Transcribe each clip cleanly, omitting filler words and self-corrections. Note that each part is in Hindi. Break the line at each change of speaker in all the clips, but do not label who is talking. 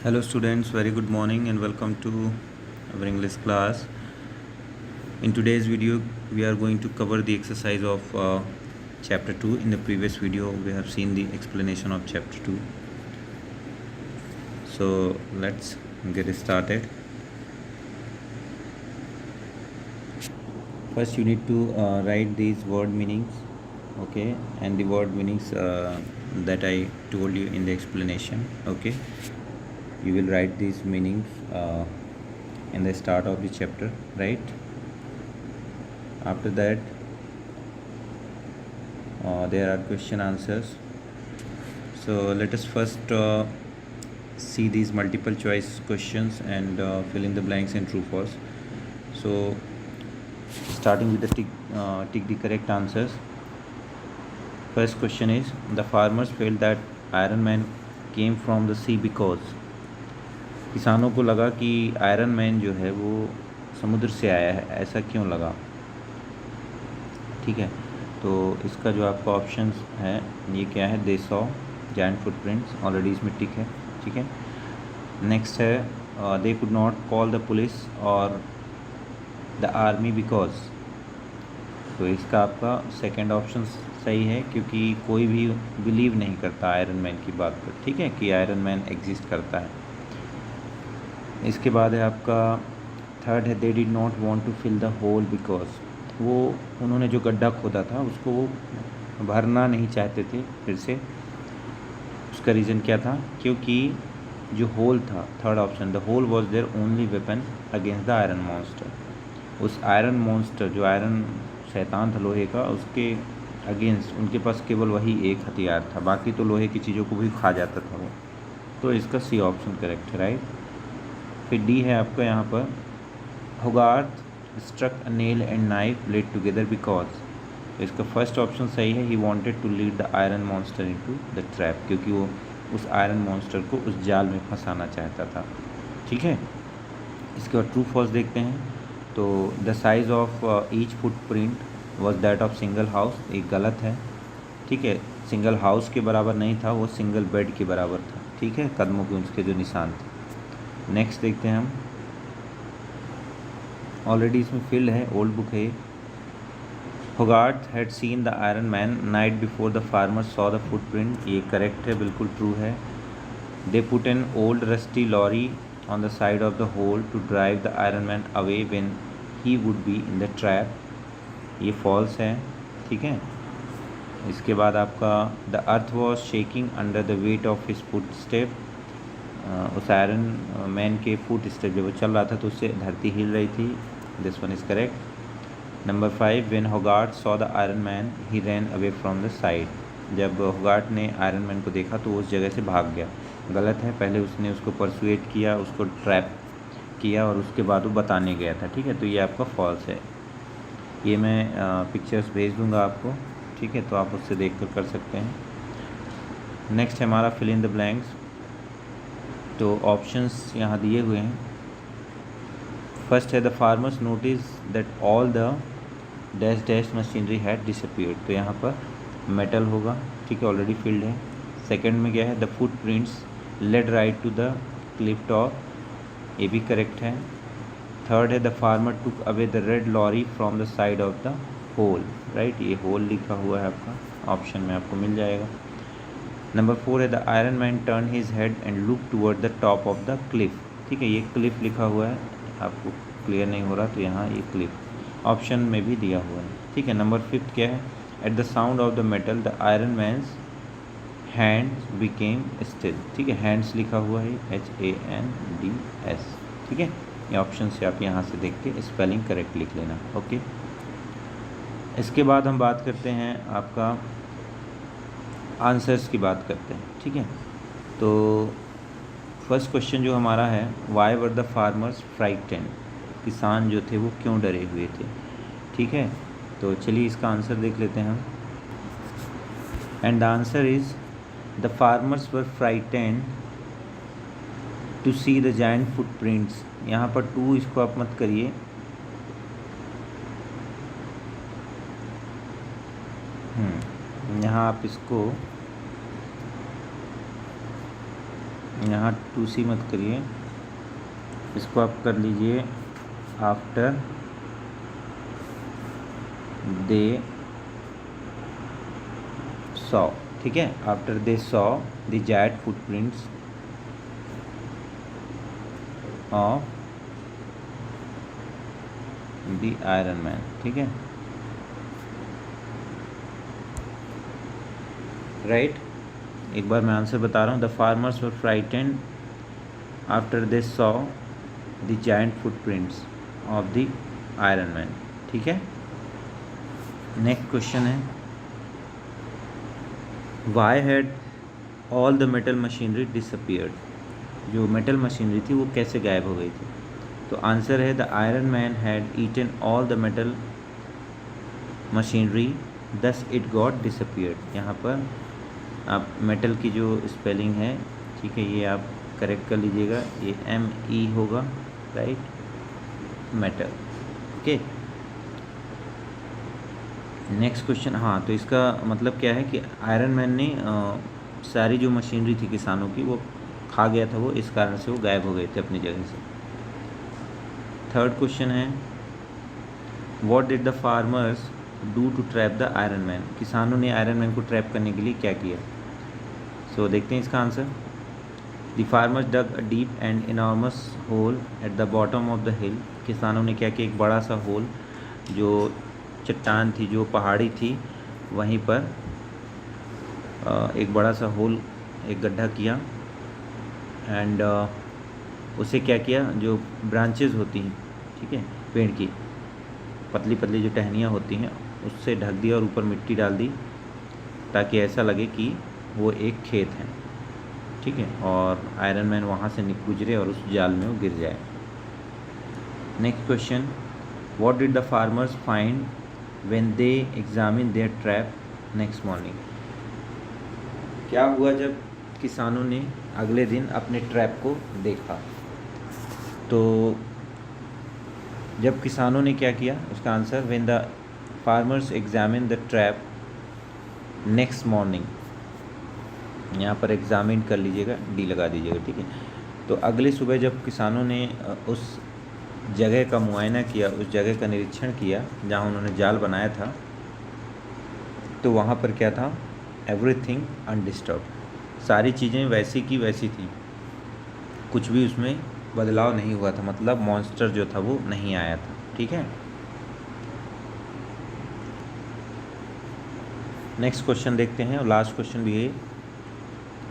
Hello students, very good morning and welcome to our English class. In today's video, we are going to cover the exercise of chapter 2. In the previous video, we have seen the explanation of chapter 2. So let's get started. First, you need to write these word meanings, okay, and the word meanings that I told you in the explanation, okay. You will write these meanings in the start of the chapter, right? After that, there are question answers. So let us first see these multiple choice questions and fill in the blanks in true false. So starting with the tick the correct answers. First question is, the farmers felt that Iron Man came from the sea because. किसानों को लगा कि आयरन मैन जो है वो समुद्र से आया है, ऐसा क्यों लगा? ठीक है, तो इसका जो आपका ऑप्शन है ये क्या है? They saw giant footprints, already इसमें टिक है, ठीक है। नेक्स्ट है they could not call the police और द आर्मी बिकॉज। तो इसका आपका सेकंड ऑप्शन सही है, क्योंकि कोई भी बिलीव नहीं करता आयरन मैन की बात पर, ठीक है, कि आयरन मैन एग्जिस्ट करता है। इसके बाद है आपका थर्ड है they did not want to fill the hole because. वो उन्होंने जो गड्ढा खोदा था उसको वो भरना नहीं चाहते थे फिर से। उसका रीज़न क्या था? क्योंकि जो होल था, third option, the hole was there only weapon against the iron monster. उस आयरन मॉन्स्टर, जो आयरन शैतान था लोहे का, उसके अगेंस्ट उनके पास केवल वही एक हथियार था, बाकी तो लोहे की चीज़ों को भी खा जाता था वो। तो इसका सी ऑप्शन करेक्ट है, राइट। फिर डी है आपका यहाँ पर, Hogarth struck a nail and knife led together because. तो इसका फर्स्ट ऑप्शन सही है, he wanted to lead the iron monster into the trap, क्योंकि वो उस आयरन मॉन्स्टर को उस जाल में फंसाना चाहता था, ठीक है। इसके बाद ट्रू फॉल्स देखते हैं। तो the size of each footprint was that of single house, एक गलत है, ठीक है। सिंगल हाउस के बराबर नहीं था, वो सिंगल बेड के बराबर था, ठीक है, कदमों के उसके जो निशान थे। नेक्स्ट देखते हैं हम, ऑलरेडी इसमें फिल्ड है, ओल्ड बुक है। Hogarth had seen the iron man night before the farmer saw the footprint, ये करेक्ट है, बिल्कुल ट्रू है। They put an old rusty lorry on the side of the hole to drive the iron man away when he would be in the trap, ये फॉल्स है, ठीक है। इसके बाद आपका the earth was shaking under the weight of his footstep, उस आयरन मैन के फुट स्टेप जब वो चल रहा था तो उससे धरती हिल रही थी, this one is correct. Number 5, when होगार्थ saw the iron man he ran away from the side, जब होगार्थ ने आयरन मैन को देखा तो वो उस जगह से भाग गया, गलत है। पहले उसने उसको परसुएट किया, उसको ट्रैप किया और उसके बाद वो बताने गया था, ठीक है, तो ये आपका फॉल्स है। ये मैं पिक्चर्स भेज दूँगा आपको, ठीक है, तो आप उससे देख कर सकते हैं। नेक्स्ट है हमारा फिल इन द ब्लैंक्स। तो ऑप्शंस यहाँ दिए हुए हैं। फर्स्ट है the farmers notice that all the dash dash machinery had disappeared, तो यहाँ पर मेटल होगा, ठीक है, ऑलरेडी फिल्ड है। सेकंड में क्या है? The footprints led right to the cliff top, ये भी करेक्ट है। थर्ड है the farmer took away the red lorry from the side of the hole, right, ये होल लिखा हुआ है आपका, ऑप्शन में आपको मिल जाएगा। नंबर 4 है the iron man turn his head and look toward the top of the Cliff, ठीक है, ये क्लिफ लिखा हुआ है, आपको क्लियर नहीं हो रहा तो यहाँ ये क्लिफ ऑप्शन में भी दिया हुआ है, ठीक है। नंबर 5 क्या है? At the sound of the metal the iron man's hands became still, ठीक है, हैंड्स लिखा हुआ है, HANDS, ठीक है। ये ऑप्शन से आप यहाँ से देख के स्पेलिंग करेक्ट लिख लेना, ओके। इसके बाद हम बात करते हैं आपका आंसर्स की बात करते हैं, ठीक है। तो फर्स्ट क्वेश्चन जो हमारा है, why were the farmers frightened, किसान जो थे वो क्यों डरे हुए थे, ठीक है। तो चलिए इसका आंसर देख लेते हैं हम। And the answer is the farmers were frightened to see the giant footprints, यहाँ पर टू इसको आप मत करिए, यहाँ आप इसको यहाँ 2C मत करिए, इसको आप कर लीजिए आफ्टर दे सॉ, ठीक है, after they saw the giant footprints of the iron man, ठीक है, राइट। एक बार मैं आंसर बता रहा हूँ। The farmers were frightened after they saw the giant footprints of the iron man, ठीक है। नेक्स्ट क्वेश्चन है, why had all the metal machinery disappeared, जो मेटल मशीनरी थी वो कैसे गायब हो गई थी। तो आंसर है the iron man had eaten all the metal machinery thus it got disappeared. यहाँ पर आप मेटल की जो स्पेलिंग है, ठीक है, ये आप करेक्ट कर लीजिएगा, ये ME होगा, right, metal, okay. Next question, हाँ, तो इसका मतलब क्या है कि आयरन मैन ने सारी जो मशीनरी थी किसानों की वो खा गया था, वो इस कारण से वो गायब हो गए थे अपनी जगह से। थर्ड क्वेश्चन है, what did the farmers do to trap the iron man, किसानों ने आयरन मैन को ट्रैप करने के लिए क्या किया। सो देखते हैं इसका answer. The farmers dug a deep and enormous hole at the bottom of the hill, किसानों ने क्या किया, एक बड़ा सा होल, जो चट्टान थी, जो पहाड़ी थी, वहीं पर एक बड़ा सा होल, एक गड्ढा किया, एंड उसे क्या किया, जो ब्रांचेस होती हैं, ठीक है, पेड़ की पतली पतली जो टहनियाँ होती हैं, उससे ढक दिया और ऊपर मिट्टी डाल दी, ताकि ऐसा लगे कि वो एक खेत है, ठीक है, और आयरन मैन वहाँ से गुजरे और उस जाल में वो गिर जाए। Next question, what did the farmers find when they examine their trap next morning, क्या हुआ जब किसानों ने अगले दिन अपने ट्रैप को देखा। तो जब किसानों ने क्या किया, उसका answer, when the farmers examine the trap next morning, यहाँ पर एग्जामिन कर लीजिएगा, D लगा दीजिएगा, ठीक है। तो अगली सुबह जब किसानों ने उस जगह का मुआयना किया, उस जगह का निरीक्षण किया जहाँ उन्होंने जाल बनाया था, तो वहाँ पर क्या था, एवरीथिंग अनडिस्टर्ब, सारी चीज़ें वैसी की वैसी थी, कुछ भी उसमें बदलाव नहीं हुआ था, मतलब मॉन्स्टर जो था वो नहीं आया था, ठीक है। नेक्स्ट क्वेश्चन देखते हैं, और लास्ट क्वेश्चन भी है,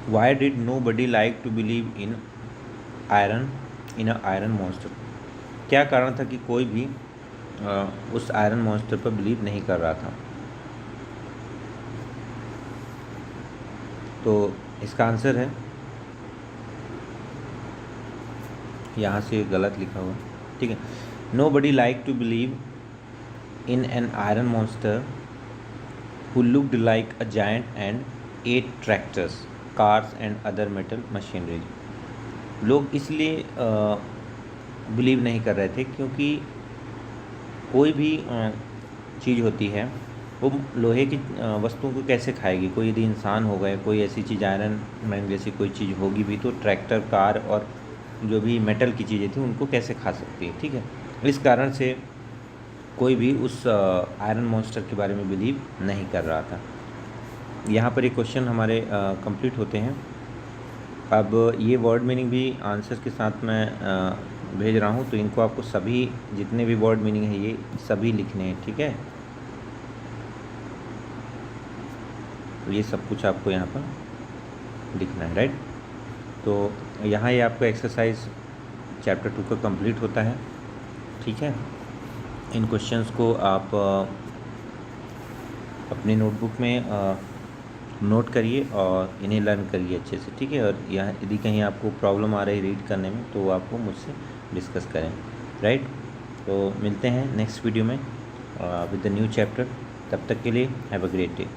why did nobody like to believe in a iron monster, क्या कारण था कि कोई भी उस आयरन मॉन्स्टर पर बिलीव नहीं कर रहा था। तो इसका आंसर है, यहाँ से गलत लिखा हुआ, ठीक है, nobody like to believe in an iron monster who looked like a giant and ate tractors, cars and other metal machinery. लोग इसलिए बिलीव नहीं कर रहे थे क्योंकि कोई भी चीज़ होती है वो लोहे की वस्तुओं को कैसे खाएगी, कोई यदि इंसान हो गए, कोई ऐसी चीज़ आयरन मैन जैसी कोई चीज़ होगी भी, तो ट्रैक्टर, कार और जो भी मेटल की चीज़ें थी उनको कैसे खा सकती है, ठीक है। इस कारण से कोई भी उस आयरन मॉन्स्टर के बारे में बिलीव नहीं कर रहा था। यहाँ पर ये क्वेश्चन हमारे कंप्लीट होते हैं। अब ये वर्ड मीनिंग भी आंसर के साथ मैं भेज रहा हूँ, तो इनको आपको सभी जितने भी वर्ड मीनिंग है ये सभी लिखने हैं, ठीक है। तो ये सब कुछ आपको यहाँ पर लिखना है, राइट। तो यहाँ ये आपका एक्सरसाइज चैप्टर 2 का कंप्लीट होता है, ठीक है। इन क्वेश्चंस को आप अपनी नोटबुक में नोट करिए और इन्हें लर्न करिए अच्छे से, ठीक है। और यहाँ यदि कहीं आपको प्रॉब्लम आ रही रीड करने में, तो आपको मुझसे डिस्कस करें, राइट। तो मिलते हैं नेक्स्ट वीडियो में विद द न्यू चैप्टर। तब तक के लिए हैव अ ग्रेट डे।